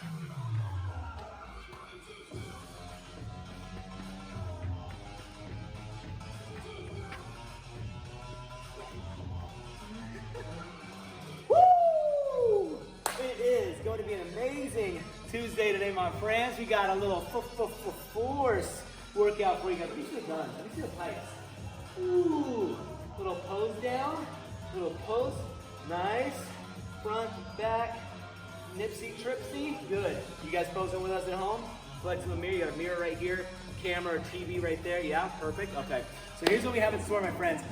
Woo! It is going to be an amazing Tuesday today, my friends. We got a little force workout for you guys. Let me see the guns. Let me see the pipes. Ooh, little pose down, little pose. Nice. Front, back, nipsy, tripsy. Good. You guys posing with us at home? Flex to a mirror. You got a mirror right here, camera or TV right there. Yeah, perfect. Okay. So here's what we have in store, my friends.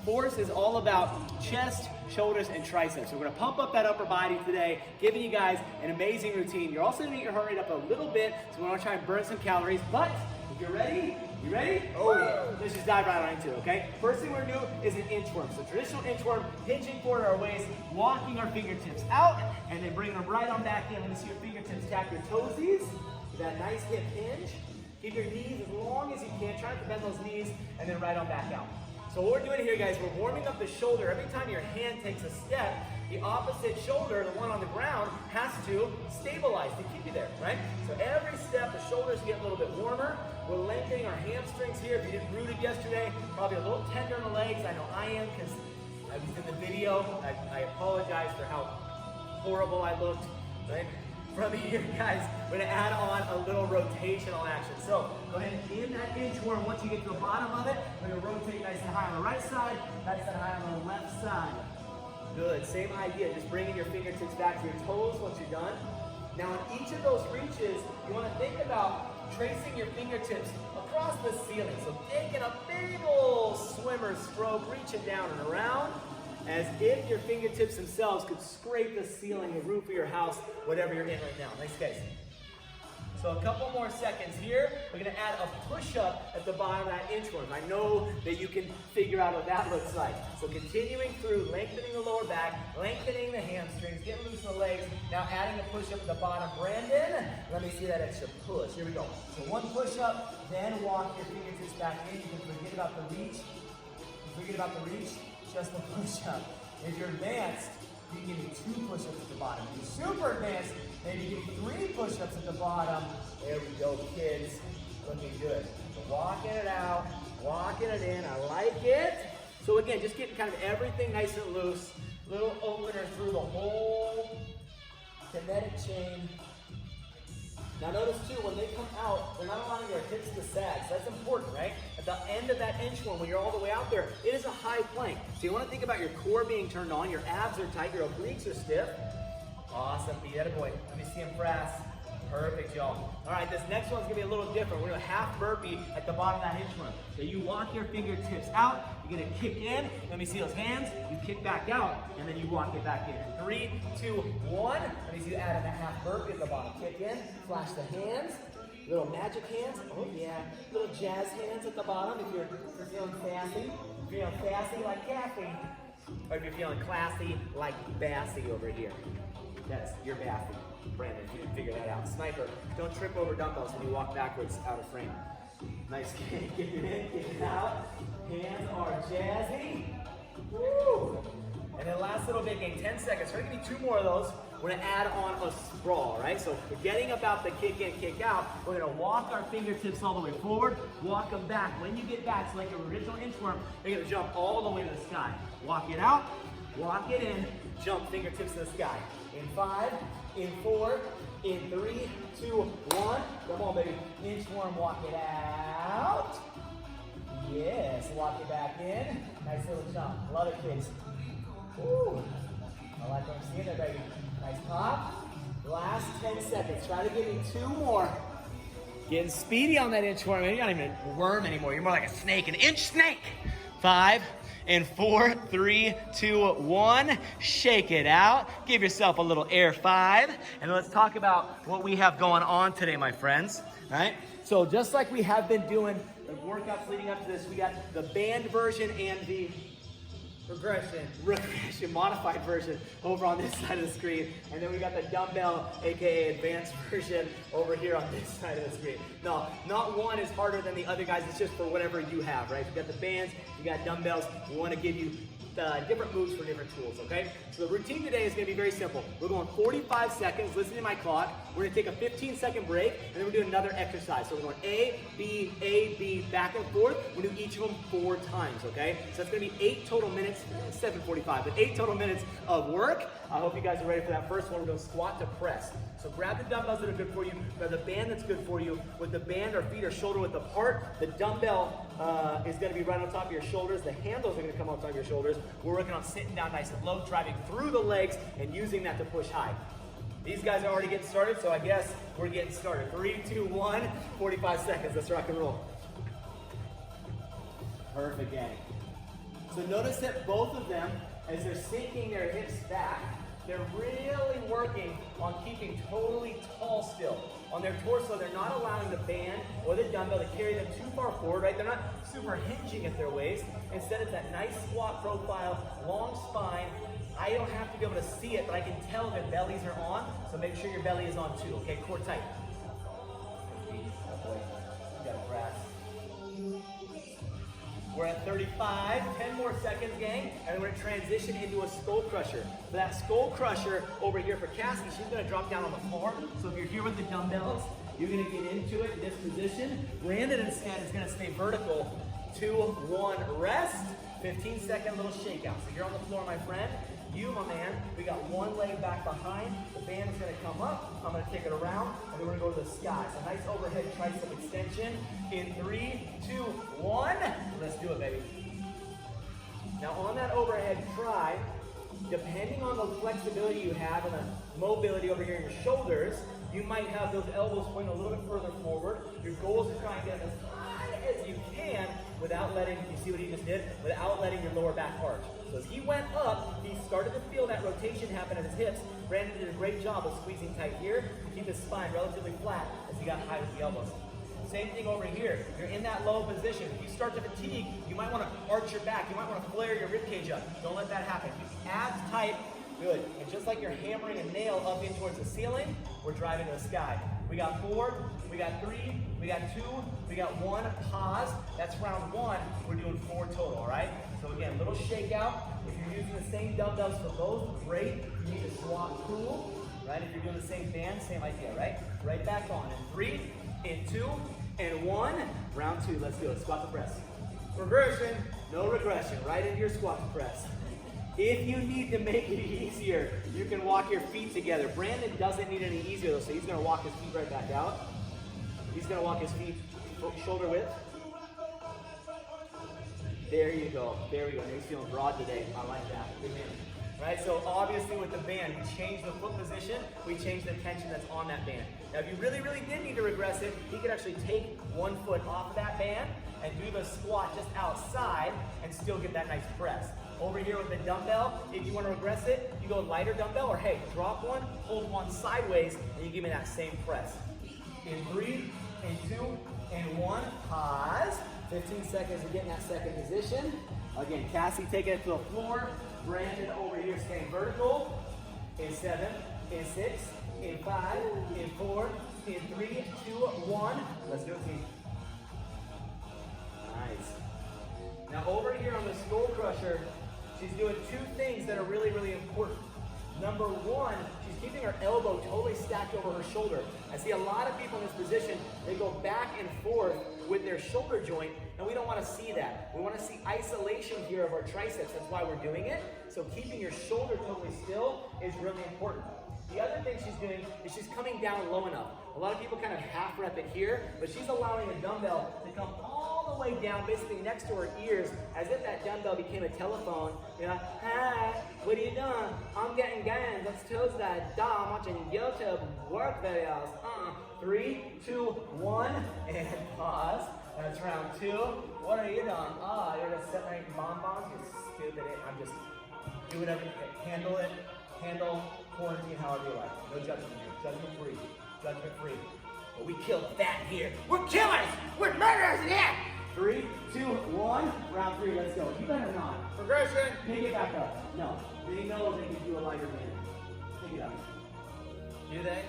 Force is all about chest, shoulders, and triceps. So we're gonna pump up that upper body today, giving you guys an amazing routine. You're also gonna get your heart rate up a little bit, so we wanna try and burn some calories. But if you're ready, you ready? Oh yeah. Let's just dive right on into it, okay? First thing we're gonna do is an inchworm. So traditional inchworm, hinging forward our waist, walking our fingertips out, and then bringing them right on back in. Let me see your fingertips tap your toesies with that nice hip hinge. Keep your knees as long as you can. Try not to bend those knees, and then right on back out. So what we're doing here, guys, we're warming up the shoulder. Every time your hand takes a step, the opposite shoulder, the one on the ground, has to stabilize to keep you there, right? So every step, the shoulders get a little bit warmer. We're lengthening our hamstrings here. If you didn't root it yesterday, probably a little tender in the legs. I know I am because I was in the video. I apologize for how horrible I looked, right? From here, guys, we're gonna add on a little rotational action. So go ahead and in that inchworm, once you get to the bottom of it, we're gonna rotate nice and high on the right side, nice and high on the left side. Good, same idea, just bringing your fingertips back to your toes once you're done. Now in each of those reaches, you wanna think about tracing your fingertips across the ceiling. So taking a big old swimmer stroke, reaching down and around, as if your fingertips themselves could scrape the ceiling, the roof of your house, whatever you're in right now. Nice, guys. So a couple more seconds here. We're gonna add a push-up at the bottom of that inchworm. I know that you can figure out what that looks like. So continuing through, lengthening the lower back, lengthening the hamstrings, getting loose in the legs. Now adding a push-up at the bottom. Brandon, let me see that extra push. Here we go. So one push-up, then walk your fingertips back in. You can forget about the reach. Just the push-up. If you're advanced, you can give me 2 push-ups at the bottom. If you're super advanced, maybe give me 3 push-ups at the bottom. There we go, kids. Looking good. So walking it out, walking it in. I like it. So again, just getting kind of everything nice and loose. Little opener through the whole kinetic chain. Now notice too, when they come out, they're not allowing their hips to sag. So that's important, right? At the end of that inchworm, when you're all the way out there, it is a high plank. So you want to think about your core being turned on, your abs are tight, your obliques are stiff. Awesome, be that a boy. Let me see him press. Perfect, y'all. All right, this next one's gonna be a little different. We're gonna half burpee at the bottom of that inchworm. So you walk your fingertips out, you're gonna kick in. Let me see those hands. You kick back out, and then you walk it back in. 3, 2, 1. Let me see you add in a half burpee at the bottom. Kick in, flash the hands. Little magic hands. Oh yeah. Little jazz hands at the bottom if you're feeling sassy. If you're feeling sassy like Kathy. Or if you're feeling classy like Bassy over here. Yes, you're Bassy. Brandon, if you didn't figure that out. Sniper, don't trip over dumbbells when you walk backwards out of frame. Nice kick, kick it in, kick it out. Hands are jazzy. Woo! And then last little bit game, 10 seconds. We're gonna give me 2 more of those. We're gonna add on a sprawl, right? So forgetting about the kick in, kick out, we're gonna walk our fingertips all the way forward, walk them back. When you get back, so like your original inchworm, you're gonna jump all the way to the sky. Walk it out, walk it in, jump fingertips to the sky. In 5, in 4, in 3, 2, 1. Come on, baby. Inchworm, walk it out. Yes, walk it back in. Nice little jump. Love it, kids. Woo. I like what I'm seeing there, baby. Nice pop. Last 10 seconds. Try to give me 2 more. Getting speedy on that inchworm. You're not even a worm anymore. You're more like a snake, an inch snake. 5, and 4, 3, 2, 1. Shake it out. Give yourself a little air 5. And let's talk about what we have going on today, my friends. All right? So just like we have been doing the workouts leading up to this, we got the band version and the regression, modified version over on this side of the screen. And then we got the dumbbell, AKA advanced version over here on this side of the screen. No, not one is harder than the other, guys. It's just for whatever you have, right? You got the bands, you got dumbbells. We want to give you different moves for different tools, okay? So the routine today is gonna be very simple. We're going 45 seconds, listen to my clock. We're gonna take a 15-second break, and then we're doing another exercise. So we're going A, B, back and forth. We'll do each of them 4 times, okay? So that's gonna be 8 total minutes, 7:45, but 8 total minutes of work. I hope you guys are ready for that first one. We're going squat to press. So grab the dumbbells that are good for you, grab the band that's good for you. With the band, our feet are shoulder width apart. The dumbbell is gonna be right on top of your shoulders. The handles are gonna come on top of your shoulders. We're working on sitting down nice and low, driving through the legs and using that to push high. These guys are already getting started, so I guess we're getting started. 3, 2, 1, 45 seconds, let's rock and roll. Perfect, gang. So notice that both of them, as they're sinking their hips back, they're really working on keeping totally tall still. On their torso, they're not allowing the band or the dumbbell to carry them too far forward, right? They're not super hinging at their waist. Instead, it's that nice squat profile, long spine. I don't have to be able to see it, but I can tell their bellies are on, so make sure your belly is on too, okay? Core tight. You got a brass. We're at 35, 10 more seconds, gang, and we're gonna transition into a Skullcrusher. For that Skullcrusher over here for Cassie, she's gonna drop down on the floor. So if you're here with the dumbbells, you're gonna get into it in this position. Brandon instead is gonna stay vertical. 2, 1, rest. 15-second little shakeout. So you're on the floor, my friend. You, my man, we got one leg back behind. The band is gonna come up. I'm gonna take it around, and then we're gonna go to the sky. So nice overhead tricep extension. In 3, 2, 1. Let's do it, baby. Now on that overhead try, depending on the flexibility you have and the mobility over here in your shoulders, you might have those elbows pointing a little bit further forward. Your goal is to try and get as high as you can without letting, you see what he just did? Without letting your lower back arch. So as he went up, he started to feel that rotation happen at his hips. Brandon did a great job of squeezing tight here to keep his spine relatively flat as he got high with the elbows. Same thing over here. You're in that low position. If you start to fatigue, you might want to arch your back. You might want to flare your ribcage up. Don't let that happen. Keep abs tight. Good. And just like you're hammering a nail up in towards the ceiling, we're driving to the sky. We got 4, we got 3, we got 2, we got 1. Pause. That's round 1. We're doing 4 total, all right? So again, little shakeout. If you're using the same dumbbells for both, great. You need to swap cool, right? If you're doing the same band, same idea, right? Right back on. In 3, in 2, and 1. Round 2, let's do it. Squat to press. Progression, no regression. Right into your squat to press. If you need to make it easier, you can walk your feet together. Brandon doesn't need any easier though, so he's gonna walk his feet right back out. He's gonna walk his feet shoulder width. There you go. There we go. He's feeling broad today. I like that. Good man. Right, so obviously with the band, we changed the foot position, we changed the tension that's on that band. Now if you really, really did need to regress it, he could actually take one foot off of that band and do the squat just outside and still get that nice press. Over here with the dumbbell, if you want to regress it, you go lighter dumbbell, or hey, drop one, hold one sideways, and you give me that same press. In 3, in 2, and 1, pause. 15 seconds of getting that second position. Again, Cassie taking it to the floor. Brandon over here staying vertical. In 7, in 6, in 5, in 4, in 3, 2, 1. Let's do it, team. Nice. Now over here on the Skullcrusher, she's doing 2 things that are really, really important. Number 1, she's keeping her elbow totally stacked over her shoulder. I see a lot of people in this position, they go back and forth with their shoulder joint, and we don't want to see that. We want to see isolation here of our triceps. That's why we're doing it. So keeping your shoulder totally still is really important. The other thing she's doing is she's coming down low enough. A lot of people kind of half rep it here, but she's allowing the dumbbell to come all the way down, basically next to her ears, as if that dumbbell became a telephone. You know, hi, what are you doing? I'm getting gains. Let's Tuesday. Duh, I'm watching YouTube work videos. 3, 2, 1, and pause. That's round 2. What are you doing? Oh, you're just sitting there eating bonbons? You stupid. I'm just do whatever you can. Handle it. Handle quarantine however you like. No judgment here. Judgment free. Judgment free. But we kill fat here. We're killers! We're murderers in here! 3, 2, 1. Round 3, let's go. You better not. Progression. Pick it back up. No. They know they can do a lighter band. Pick it up. Do they?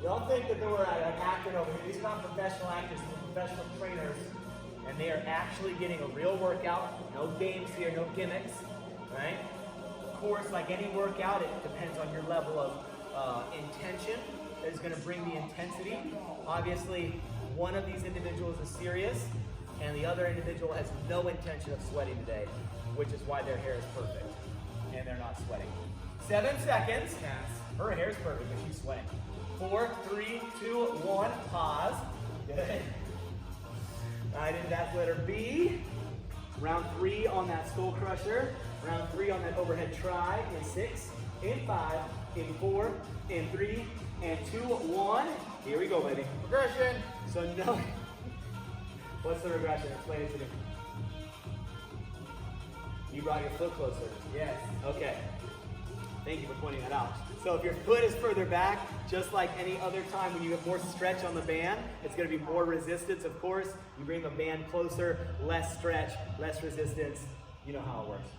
Y'all think that they were acting over here. These are not professional actors, they're professional trainers. And they are actually getting a real workout. No games here, no gimmicks. Right? Of course, like any workout, it depends on your level of intention that is going to bring the intensity. Obviously, one of these individuals is serious, and the other individual has no intention of sweating today, which is why their hair is perfect, and they're not sweating. 7 seconds. Her hair is perfect, but she's sweating. 4, 3, 2, 1, pause. Good. I did that letter B. Round 3 on that Skullcrusher. Round 3 on that overhead try. In 6, in 5, in 4, in 3, and 2, 1. Here we go, baby. Regression. So no. What's the regression? Explain it to me. You brought your foot closer. Yes. Okay. Thank you for pointing that out. So if your foot is further back, just like any other time when you have more stretch on the band, it's going to be more resistance, of course. You bring the band closer, less stretch, less resistance. You know how it works.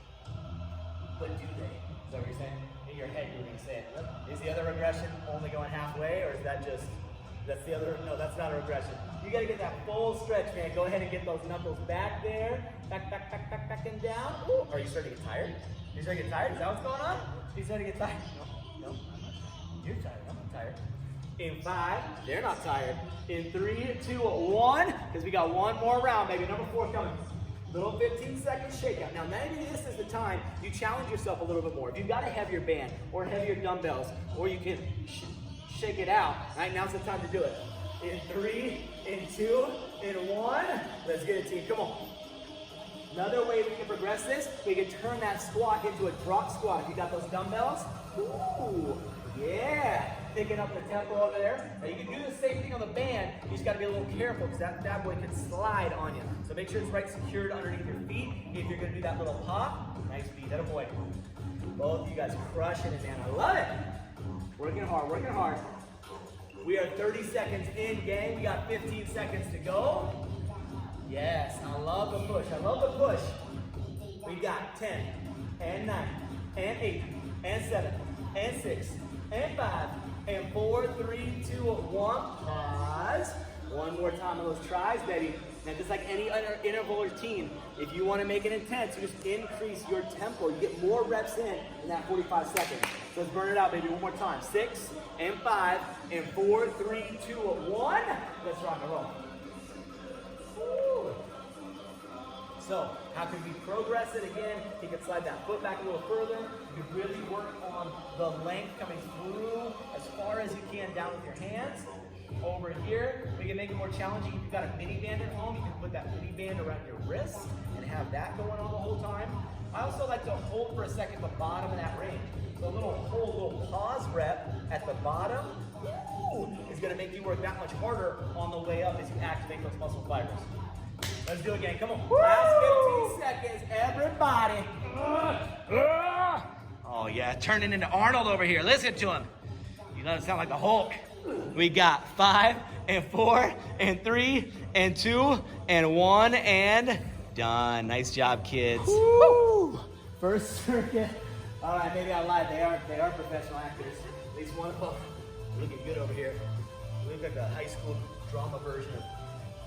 But do they? Is that what you're saying? In your head, you were going to say it. Is the other regression only going halfway, or is that just, that's the other, no, that's not a regression. You got to get that full stretch, man. Go ahead and get those knuckles back there. Back, and down. Ooh. Are you starting to get tired? Are you starting to get tired? Is that what's going on? Are you starting to get tired? No, I'm not. You're tired. I'm not tired. In 5, they're not tired. In 3, 2, 1, because we got one more round, baby. Number 4 coming. Little 15-second shakeout. Now, maybe this is the time you challenge yourself a little bit more. If you've got a heavier band or heavier dumbbells, or you can shake it out, right? Now's the time to do it. In 3, in 2, in 1. Let's get it, team. Come on. Another way we can progress this, we can turn that squat into a drop squat. If you got those dumbbells, ooh, yeah. Picking up the tempo over there. Now you can do the same thing on the band, you just gotta be a little careful because that bad boy can slide on you. So make sure it's right secured underneath your feet. If you're gonna do that little pop, nice beat, that boy. Both of you guys crushing it, man, I love it. Working hard, working hard. We are 30 seconds in, gang. We got 15 seconds to go. Yes, I love the push. I love the push. We got 10, and 9, and 8, and 7, and 6, and 5, and 4, 3, 2, 1. Pause. One more time on those tries, baby. Now, just like any other interval routine, if you want to make it intense, you just increase your tempo. You get more reps in that 45 seconds. So let's burn it out, baby. One more time. 6, and 5, and 4, 3, 2, 1. Let's rock and roll. So, how can we progress it again? You can slide that foot back a little further. You can really work on the length coming through as far as you can down with your hands. Over here, we can make it more challenging. If you've got a mini band at home, you can put that mini band around your wrist and have that going on the whole time. I also like to hold for a second the bottom of that range. So a little pause rep at the bottom is going to make you work that much harder on the way up as you activate those muscle fibers. Let's do it again. Come on. Woo! Last 15 seconds, everybody. Oh, yeah. Turning into Arnold over here. Listen to him. You let it sound like the Hulk. We got 5, and 4, and 3, and 2, and 1, and done. Nice job, kids. Woo! First circuit. All right, maybe I lied. They are professional actors. At least one of them. Looking good over here. We look like the high school drama version of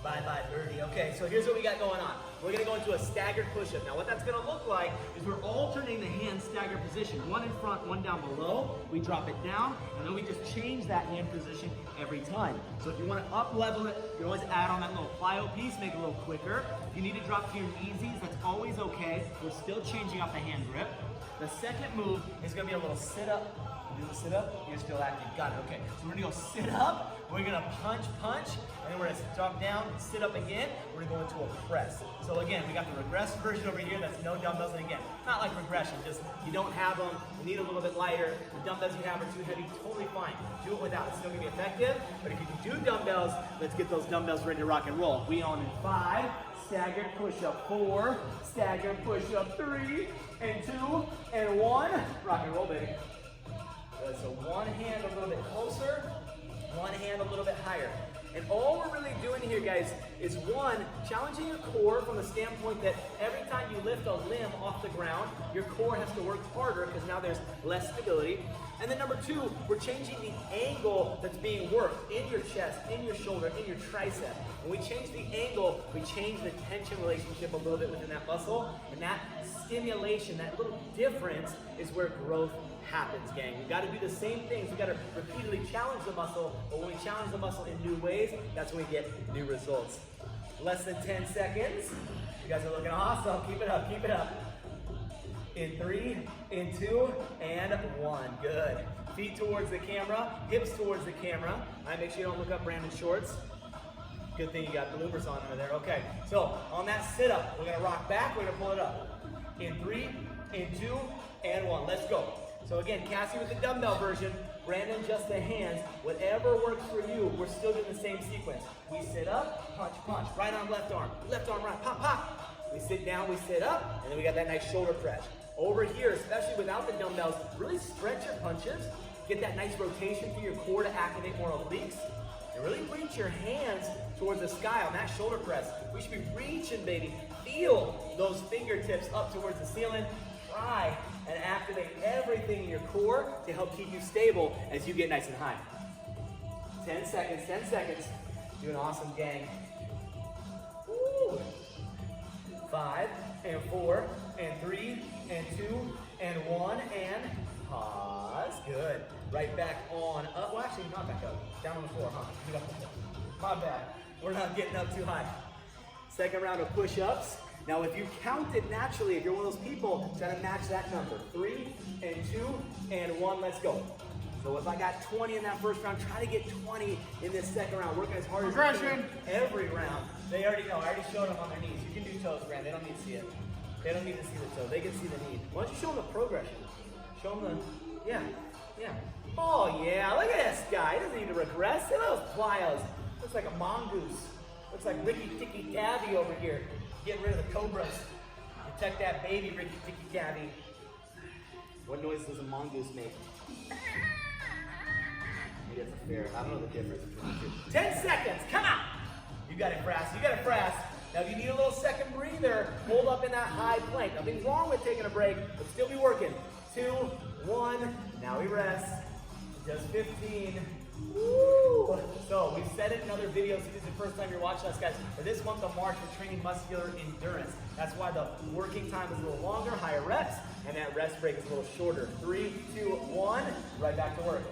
Bye Bye Birdie. Okay, so here's what we got going on. We're gonna go into a staggered push-up. Now what that's gonna look like is we're alternating the hand staggered position. One in front, one down below. We drop it down, and then we just change that hand position every time. So if you wanna up-level it, you always add on that little plyo piece, make it a little quicker. If you need to drop to your kneesies, that's always okay. We're still changing up the hand grip. The second move is gonna be a little sit-up. You do the sit-up, you're still active. Got it, okay. So we're gonna go sit up, we're gonna punch, and then we're gonna drop down, sit up again, we're gonna go into a press. So again, we got the regress version over here, that's no dumbbells, and again, not like regression, just you don't have them, you need a little bit lighter, the dumbbells you have are too heavy, totally fine. Do it without, it's still gonna be effective, but if you can do dumbbells, let's get those dumbbells ready to rock and roll. We on in 5, staggered push-up, 4, staggered push-up, 3, and 2, and 1, rock and roll, baby. So one hand a little bit closer, one hand a little bit higher. And all we're really doing here, guys, is one, challenging your core from the standpoint that every time you lift a limb off the ground, your core has to work harder because now there's less stability. And then number two, we're changing the angle that's being worked in your chest, in your shoulder, in your tricep. When we change the angle, we change the tension relationship a little bit within that muscle. And that stimulation, that little difference is where growth happens, gang. We've got to do the same things. We've got to repeatedly challenge the muscle, but when we challenge the muscle in new ways, that's when we get new results. Less than 10 seconds. You guys are looking awesome. Keep it up, keep it up. In 3, in 2, and 1. Good. Feet towards the camera, hips towards the camera. All right, make sure you don't look up Brandon's shorts. Good thing you got bloopers on over there. Okay, so on that sit-up, we're gonna rock back, we're gonna pull it up. In 3, in 2, and 1. Let's go. So again, Cassie with the dumbbell version, Brandon just the hands. Whatever works for you, we're still doing the same sequence. We sit up, punch, punch. Right arm, left arm, right, pop, pop. We sit down, we sit up, and then we got that nice shoulder press. Over here, especially without the dumbbells, really stretch your punches. Get that nice rotation through your core to activate more obliques. And really reach your hands towards the sky on that shoulder press. We should be reaching, baby. Feel those fingertips up towards the ceiling. Try and activate everything in your core to help keep you stable as you get nice and high. 10 seconds, 10 seconds. Doing awesome, gang. Woo. 5, and 4, and 3, and 2, and 1, and pause. Good. Right back on up. Well, actually, not back up. Down on the floor, huh? My bad. We're not getting up too high. Second round of push-ups. Now, if you count it naturally, if you're one of those people, try to match that number. 3, and 2, and 1. Let's go. So if I got 20 in that first round, try to get 20 in this second round. Working as hard as you can every round. They already know. I already showed them on their knees. You can do toes, Brand. They don't need to see it. They don't need to see the toe. They can see the knee. Why don't you show them the progression? Show them the, yeah. Oh yeah, look at this guy. He doesn't need to regress. Look at those plyos. Looks like a mongoose. Looks like Ricky Ticky Tavi over here. Getting rid of the cobras. Protect that baby, Ricky Ticky Tavi. What noise does a mongoose make? Maybe that's a ferret. I don't know the difference between the two. 10 seconds, come on! You got it, Frass, you got it, Frass. Now if you need a little second breather, hold up in that high plank. Nothing's wrong with taking a break, but still be working. 2, 1, now we rest. Just 15. Woo! So we've said it in other videos, if this is the first time you're watching us, guys, for this month of March, we're training muscular endurance. That's why the working time is a little longer, higher reps, and that rest break is a little shorter. 3, 2, 1, right back to work.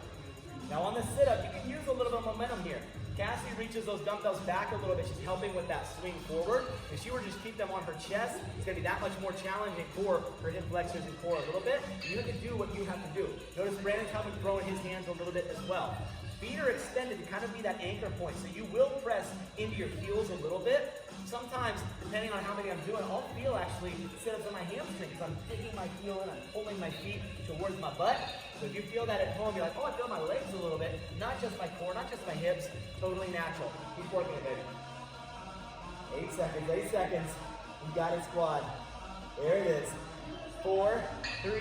Now on the sit-up, you can use a little bit of momentum here. Cassie reaches those dumbbells back a little bit. She's helping with that swing forward. If she were to just keep them on her chest, it's going to be that much more challenging for her hip flexors and core a little bit. You have to do what you have to do. Notice Brandon's helping throwing his hands a little bit as well. Feet are extended to kind of be that anchor point. So you will press into your heels a little bit. Sometimes, depending on how many I'm doing, I'll feel actually sit-ups on my hamstring because I'm digging my heel in, I'm pulling my feet towards my butt. So if you feel that at home, you're like, oh, I feel my legs a little bit. Not just my core, not just my hips. Totally natural. Keep working it, baby. 8 seconds, 8 seconds. We got it, squad. There it is. 4, 3,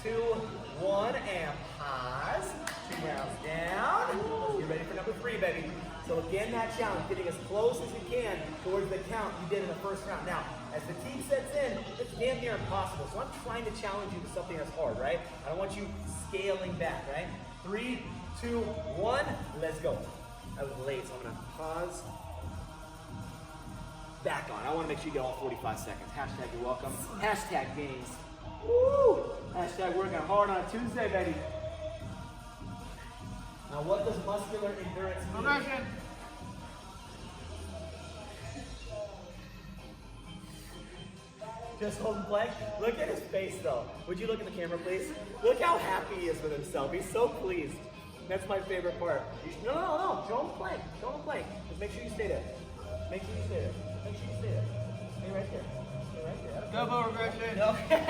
2, 1, and pause. 2 rounds down. Let's get ready for number 3, baby. So again, that challenge, getting as close as you can towards the count you did in the first round. Now, as fatigue sets in, it's damn near impossible. So I'm trying to challenge you to something that's hard, right? I don't want you scaling back, right? 3, 2, 1, let's go. I was late, so I'm gonna pause. Back on. I wanna make sure you get all 45 seconds. Hashtag you're welcome. Hashtag gains. Woo! Hashtag working hard on a Tuesday, baby. Now what does muscular endurance mean? Just hold and plank. Look at his face though. Would you look at the camera, please? Look how happy he is with himself. He's so pleased. That's my favorite part. No. Show him plank. Show him plank. Just make sure you stay there. Make sure you stay there. Make sure you stay there. Stay right there. Stay right there. Double regression. Okay.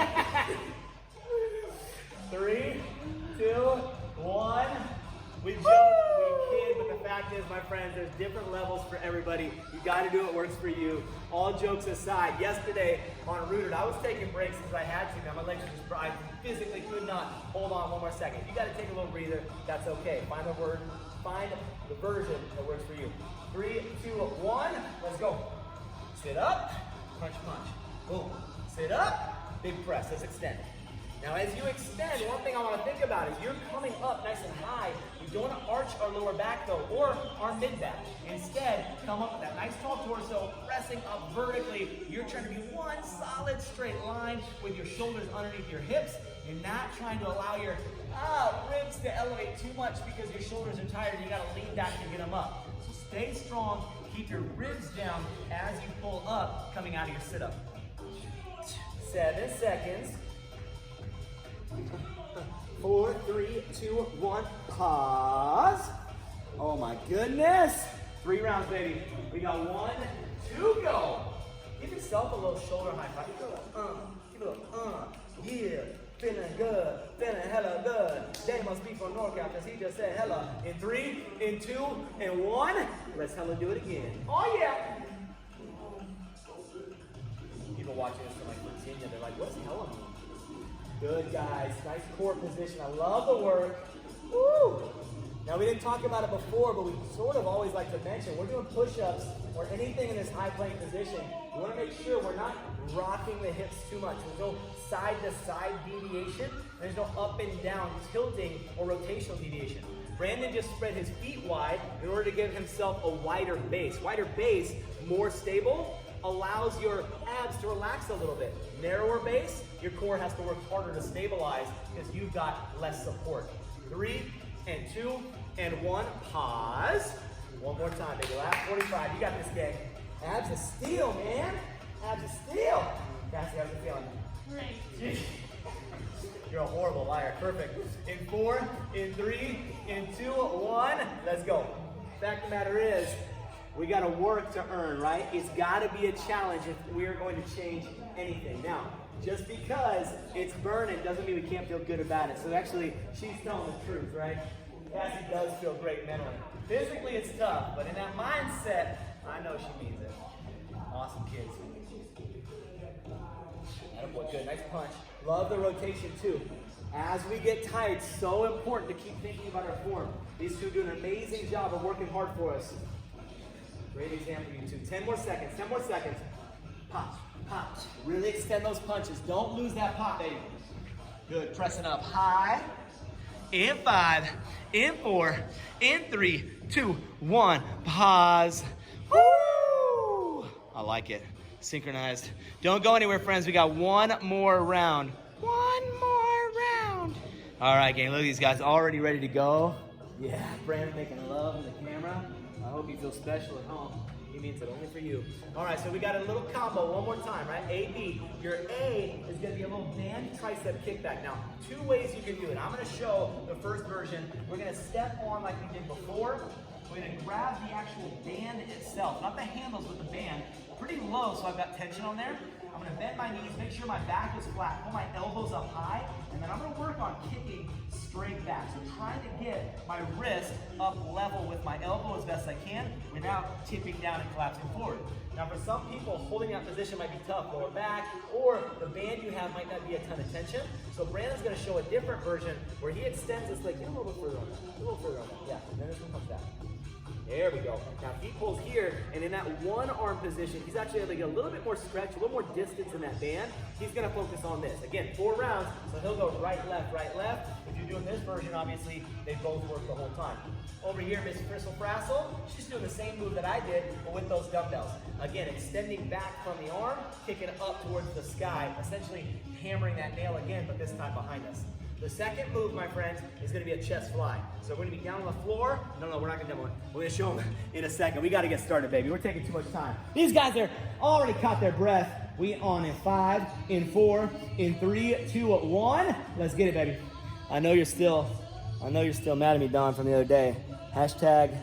3, 2, 1. We joke, we kid, but the fact is, my friends, there's different levels for everybody. You gotta do what works for you. All jokes aside, yesterday on Rooted, I was taking breaks because I had to. Now my legs are just, I physically could not hold on one more second. You gotta take a little breather, that's okay. Find a word, find the version that works for you. 3, 2, 1, let's go. Sit up, punch, punch. Boom. Sit up, big press, let's extend. Now as you extend, one thing I want to think about is you're coming up nice and high. You don't want to arch our lower back though, or our mid back. Instead, come up with that nice tall torso, pressing up vertically. You're trying to be one solid straight line with your shoulders underneath your hips. You're not trying to allow your ribs to elevate too much because your shoulders are tired. You got to lean back to get them up. So stay strong, keep your ribs down as you pull up, coming out of your sit-up. 7 seconds. 4, 3, 2, 1, pause. Oh my goodness. 3 rounds, baby. We got 1, 2, go. Give yourself a little shoulder high five. Give it a little, yeah. Feeling good, feeling hella good. They must be from NorCal because he just said hella. In 3, in 2, and 1. Let's hella do it again. Oh yeah. People watching this from like Virginia, they're like, what's hella mean? Good, guys. Nice core position. I love the work. Woo! Now, we didn't talk about it before, but we sort of always like to mention, we're doing push-ups or anything in this high plank position. We want to make sure we're not rocking the hips too much. There's no side-to-side deviation. There's no up and down tilting or rotational deviation. Brandon just spread his feet wide in order to give himself a wider base. Wider base, more stable, allows your abs to relax a little bit. Narrower base, your core has to work harder to stabilize because you've got less support. 3, and 2, and 1, pause. One more time, baby. Last 45. You got this, gang. Abs of steel, man. Abs of steel. Cassie, how's it feeling? Great. You're a horrible liar. Perfect. In 4, in 3, in 2, 1. Let's go. Fact of the matter is, we got to work to earn, right? It's got to be a challenge if we are going to change anything. Now, just because it's burning doesn't mean we can't feel good about it. So actually, she's telling the truth, right? Cassie does feel great mentally. Physically, it's tough, but in that mindset, I know she means it. Awesome kids. Attaboy, good, nice punch. Love the rotation too. As we get tired, so important to keep thinking about our form. These two do an amazing job of working hard for us. Great example, you two. 10 more seconds, 10 more seconds. Pop, pop. Really extend those punches. Don't lose that pop, baby. Good, pressing up high. In 5, in 4, in 3, 2, 1. Pause. Woo! I like it. Synchronized. Don't go anywhere, friends. We got one more round. One more round. All right, gang. Look at these guys already ready to go. Yeah, Brandon making love in the camera. I hope you feel special at home. He means it only for you. All right, so we got a little combo one more time, right? A, B. Your A is gonna be a little band tricep kickback. Now, 2 ways you can do it. I'm gonna show the first version. We're gonna step on like we did before. We're gonna grab the actual band itself, not the handles, but the band. Pretty low, so I've got tension on there. I'm gonna bend my knees, make sure my back is flat, pull my elbows up high, and then I'm gonna work on kicking straight back. So trying to get my wrist up level with my elbow as best I can without tipping down and collapsing forward. Now for some people, holding that position might be tough, lower back, or the band you have might not be a ton of tension. So Brandon's gonna show a different version where he extends his leg, get a little bit further on that, a little further on that, yeah, and then this one comes back. There we go. Now he pulls here, and in that one arm position, he's actually able to get a little bit more stretch, a little more distance in that band. He's gonna focus on this. Again, 4 rounds, so he'll go right, left, right, left. If you're doing this version, obviously, they both work the whole time. Over here, Miss Crystal Frassel, she's doing the same move that I did, but with those dumbbells. Again, extending back from the arm, kicking it up towards the sky, essentially hammering that nail again, but this time behind us. The second move, my friends, is gonna be a chest fly. So we're gonna be down on the floor. No, we're not gonna demo it. We're gonna show them in a second. We gotta get started, baby. We're taking too much time. These guys are already caught their breath. We on in 5, in 4, in 3, 2, 1. Let's get it, baby. I know you're still mad at me, Don, from the other day. Hashtag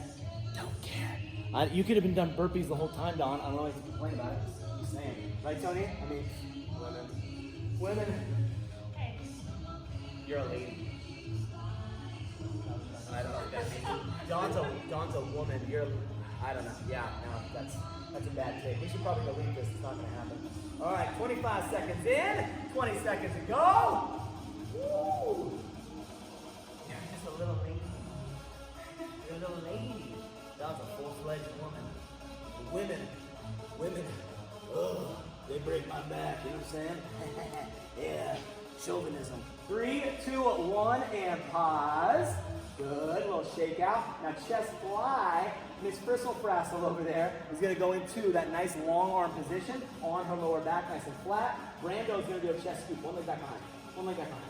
don't care. You could have been done burpees the whole time, Don. I don't know if you complain about it. Just saying. Right, Tony? I mean, women. You're a lady. I don't know what that means. Dawn's a woman. I don't know. Yeah, no, that's a bad take. We should probably delete this. It's not gonna happen. All right, 25 seconds in, 20 seconds to go. Woo! You're just a little lady. You're a little women, ugh, they break my back, you know what I'm saying? Yeah, chauvinism. 3, 2, 1, and pause. Good, little shake out. Now chest fly. Miss Crystal Frassel over there is gonna go into that nice long arm position on her lower back, nice and flat. Brando's gonna do a chest scoop, one leg back behind, one leg back behind.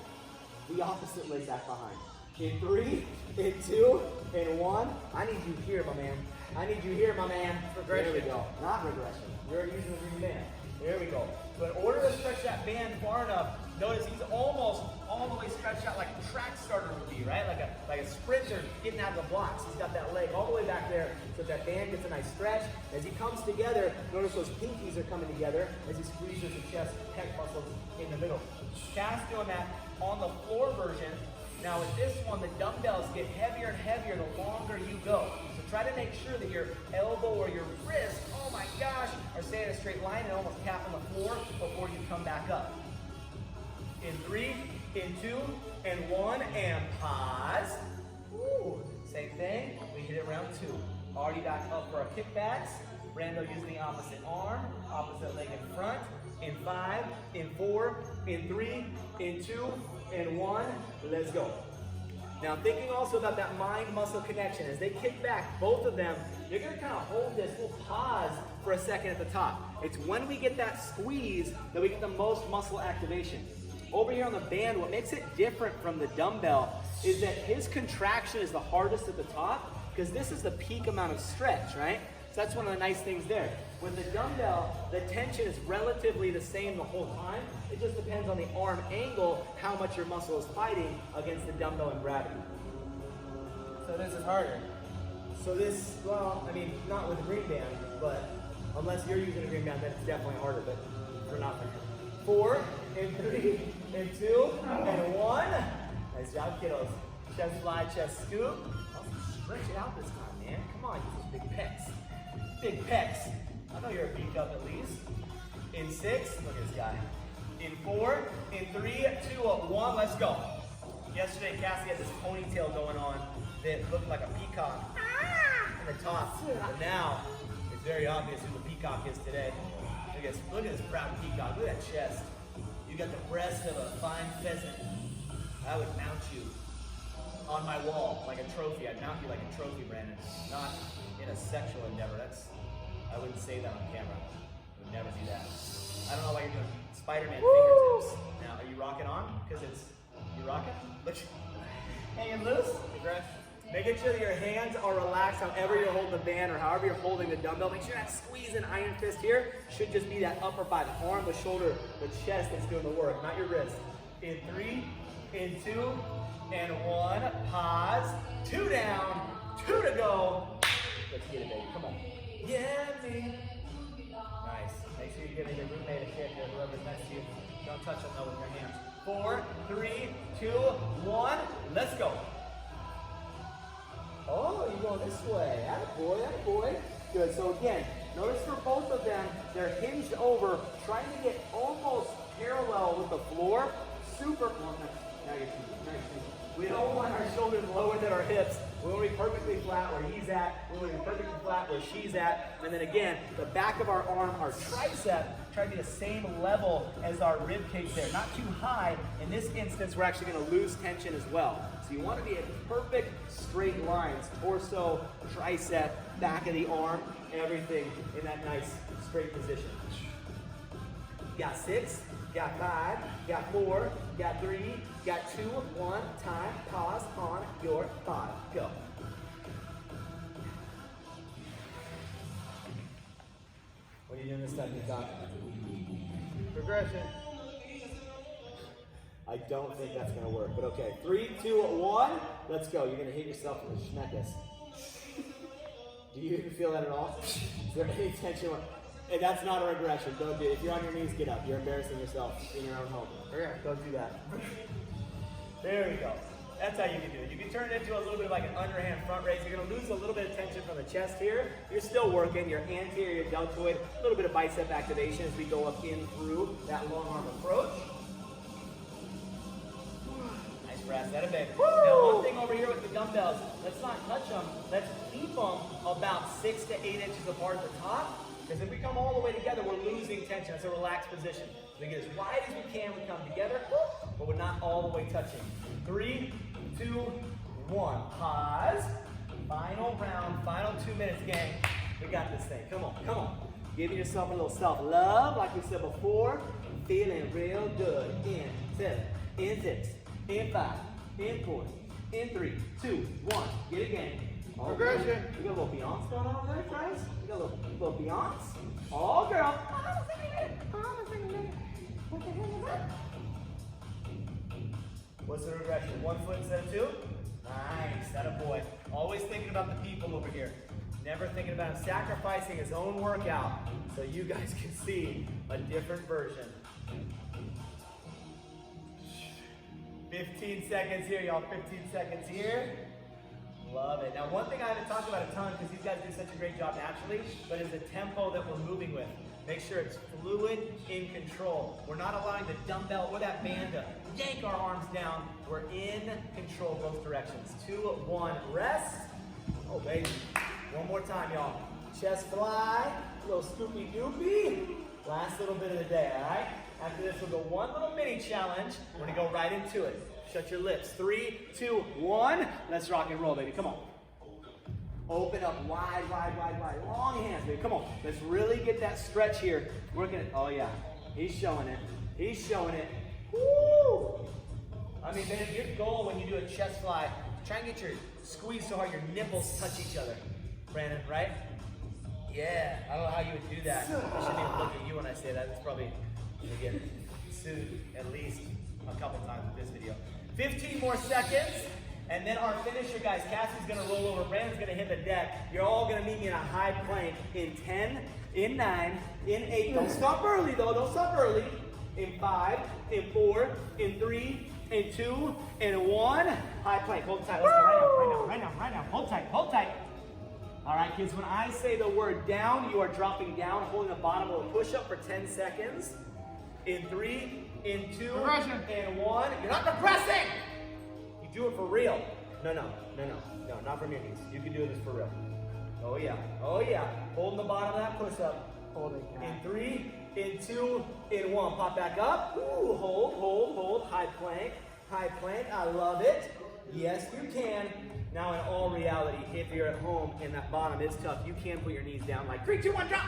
The opposite leg back behind. In 3, in 2, in 1. I need you here, my man. I need you here, my man. Regression. There we go. Not regression. You're using the green band. There we go. So in order to stretch that band far enough, notice he's almost all the way stretched out like a track starter would be, right? Like a sprinter getting out of the blocks. He's got that leg all the way back there so that band gets a nice stretch. As he comes together, notice those pinkies are coming together as he squeezes the chest pec muscles in the middle. Cass doing that on the floor version. Now with this one, the dumbbells get heavier and heavier the longer you go. So try to make sure that your elbow or your wrist, oh my gosh, are staying in a straight line and almost tapping the floor before you come back up. In 3, in 2, and 1, and pause. Woo. Same thing, we hit it round 2. Already back up for our kickbacks. Brando using the opposite arm, opposite leg in front. In 5, in 4, in 3, in 2, and 1, let's go. Now thinking also about that mind-muscle connection. As they kick back, both of them, you're gonna kind of hold this, we'll pause for a second at the top. It's when we get that squeeze that we get the most muscle activation. Over here on the band, what makes it different from the dumbbell is that his contraction is the hardest at the top because this is the peak amount of stretch, right? So that's one of the nice things there. With the dumbbell, the tension is relatively the same the whole time. It just depends on the arm angle, how much your muscle is fighting against the dumbbell and gravity. So this is harder. So this, well, I mean, not with a green band, but unless you're using a green band, then it's definitely harder, but for not for him. 4, and 3, and 2, and 1. Nice job, kiddos. Chest fly, chest scoop. Also stretch it out this time, man. Come on, use those big pecs. Big pecs. I know you're a beat up at least. In 6, look at this guy. In 4, in 3, 2, 1, let's go. Yesterday, Cassie had this ponytail going on that looked like a peacock in the top. But now, it's very obvious who the peacock is today. Look at this proud peacock. Look at that chest. You got the breast of a fine pheasant. I would mount you on my wall like a trophy. I'd mount you like a trophy, Brandon. Not in a sexual endeavor. I wouldn't say that on camera. I would never do that. I don't know why you're doing Spider-Man fingertips. Now, are you rocking on? Because you rocking? Look, hanging loose. Making sure that your hands are relaxed however you're holding the band or however you're holding the dumbbell. Make sure that squeeze and iron fist here should just be that upper body, the arm, the shoulder, the chest that's doing the work, not your wrist. In 3, in 2, and 1, pause. 2 down, 2 to go. Let's get it, baby. Come on. Yeah, me. Nice. Make sure you're giving your roommate a kick or whoever's next to you. Don't touch them though with your hands. 4, 3, 2, 1. Let's go. Oh, you're going this way. Attaboy, attaboy. Good. So again, notice for both of them, they're hinged over, trying to get almost parallel with the floor. Super. Well, now you're cheating. We don't want our shoulders lower than our hips. We want to be perfectly flat where he's at. We want to be perfectly flat where she's at. And then again, the back of our arm, our tricep, try to be the same level as our rib cage there. Not too high. In this instance, we're actually going to lose tension as well. So you want to be in perfect straight lines. Torso, tricep, back of the arm, everything in that nice straight position. Got 6, got 5, got 4, got 3, got 2, 1, time, pause on your 5. Go. What are you doing this time, Peacock? Progression. I don't think that's going to work, but okay. 3, 2, 1, let's go. You're going to hit yourself in the schneckes. Do you even feel that at all? Is there any tension? Hey, that's not a regression. Don't do it. If you're on your knees, get up. You're embarrassing yourself in your own home. Okay, don't do that. There we go. That's how you can do it. You can turn it into a little bit of like an underhand front raise. You're going to lose a little bit of tension from the chest here. You're still working your anterior deltoid, a little bit of bicep activation as we go up in through that long arm approach. Nice Press that a bit. Now, one thing over here with the dumbbells, let's not touch them. Let's keep them about 6 to 8 inches apart at the top. Because if we come all the way together, we're losing tension. It's a relaxed position. So we get as wide as we can, we come together, but we're not all the way touching. 3, 2, 1. Pause. Final round, final 2 minutes, gang. We got this thing. Come on, come on. Giving yourself a little self-love, like we said before. Feeling real good. In 7, in 6, in 5, in 4, in 3, 2, 1. Get it, gang. Progression. You got a little Beyonce going on over there, Bryce? You got a little Beyonce? Oh, girl. What the hell is that? What's the regression? 1 foot instead of 2? Nice. That a boy. Always thinking about the people over here. Never thinking about him sacrificing his own workout so you guys can see a different version. 15 seconds here, y'all. 15 seconds here. Love it. Now, one thing I haven't talked about a ton because these guys do such a great job naturally, but is the tempo that we're moving with. Make sure it's fluid, in control. We're not allowing the dumbbell or that band to yank our arms down. We're in control both directions. 2, 1, rest. Oh, baby. One more time, y'all. Chest fly, a little scoopy doopy. Last little bit of the day, all right? After this, we'll go one little mini challenge. We're gonna go right into it. Shut your lips. 3, 2, 1. Let's rock and roll, baby. Come on. Open up wide, wide, wide, wide. Long hands, baby. Come on. Let's really get that stretch here. Working it. Oh, yeah. He's showing it. He's showing it. Woo! I mean, man, your goal when you do a chest fly, try and get your squeeze so hard your nipples touch each other. Brandon, right? Yeah. I don't know how you would do that. I shouldn't even look at you when I say that. It's probably going to get sued at least a couple times with this video. 15 more seconds. And then our finisher, guys, Cassie's gonna roll over, Brandon's gonna hit the deck. You're all gonna meet me in a high plank in 10, in 9, in 8. Don't stop early though, don't stop early. In 5, in 4, in 3, in 2, in 1. High plank, hold tight, let's go right now. Hold tight. All right, kids, when I say the word down, you are dropping down, holding the bottom of a push-up for 10 seconds. In 3, in 2, in 1. You're not compressing! Do it for real. No, not from your knees. You can do this for real. Oh yeah. Holding the bottom of that push-up. Hold it. In 3, in 2, in 1. Pop back up. Ooh, hold. High plank. I love it. Yes, you can. Now, in all reality, if you're at home and that bottom is tough, you can put your knees down like 3, 2, 1, drop.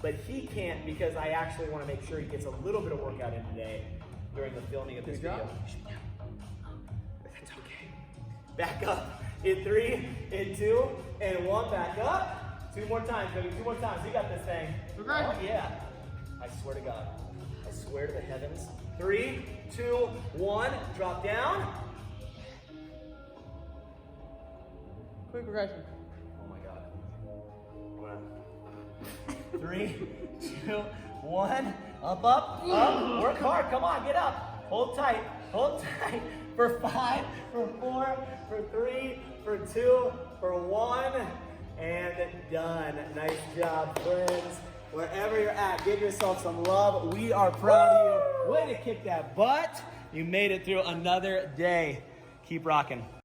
But he can't because I actually want to make sure he gets a little bit of workout in today during the filming of this video. Back up. In 3, in 2, and 1. Back up. 2 more times, baby. 2 more times. You got this thing. Oh, yeah. I swear to God. I swear to the heavens. 3, 2, 1. Drop down. Quick regression. Oh my God. 3, 2, 1. Up. Work hard. Come on, get up. Hold tight. For 5, for 4, for 3, for 2, for 1, and done. Nice job, friends. Wherever you're at, give yourself some love. We are proud of you. Way to kick that butt. You made it through another day. Keep rocking.